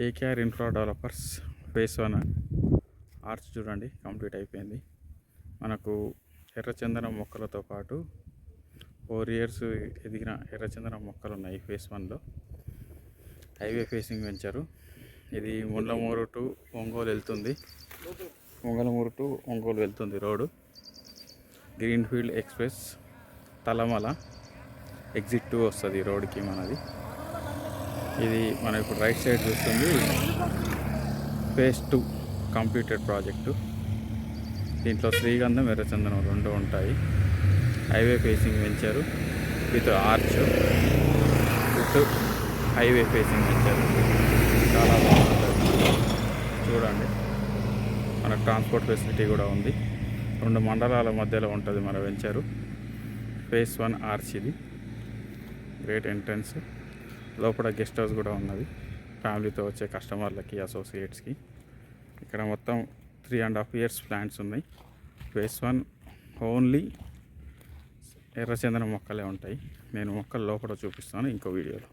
AKR infra developers face 1 arch చూడండి, complete అయిపోయింది. మనకు ఎర్రచందనం మొక్కలతో పాటు 4 years ఎదిగిన ఎర్రచందనం మొక్కలు ఉన్నాయి ఫేస్ 1లో. హైవే ఫేసింగ్ వెంచరు ఇది. ముళ్ళమూరు టు ఒంగోలు వెళ్తుంది, రోడ్డు. గ్రీన్ఫీల్డ్ ఎక్స్ప్రెస్ తలమల ఎగ్జిట్ 2 వస్తుంది రోడ్కి మనది. ఇది మనం ఇప్పుడు రైట్ సైడ్ చూస్తుంది ఫేస్ 2 కంప్లీటెడ్ ప్రాజెక్టు. దీంట్లో శ్రీగంధం, ఎర్రచందనం 2 ఉంటాయి. Highway facing venture with arch, with highway facing venture. చాలా బాగుంటుంది చూడండి. మనకు ట్రాన్స్పోర్ట్ ఫెసిలిటీ కూడా ఉంది. 2 మండలాల మధ్యలో ఉంటుంది మన వెంచరు. ఫేస్ 1 ఆర్చ్ ఇది. Great entrance. లోపల గెస్ట్ హౌస్ కూడా ఉన్నది ఫ్యామిలీతో వచ్చే కస్టమర్లకి, అసోసియేట్స్కి. ఇక్కడ మొత్తం 3.5 years ప్లాంట్స్ ఉన్నాయి. ఫేస్ 1 ఓన్లీ ఎర్రచందనం మొక్కలే ఉంటాయి. నేను మొక్కలు లోపల చూపిస్తాను ఇంకో వీడియోలో.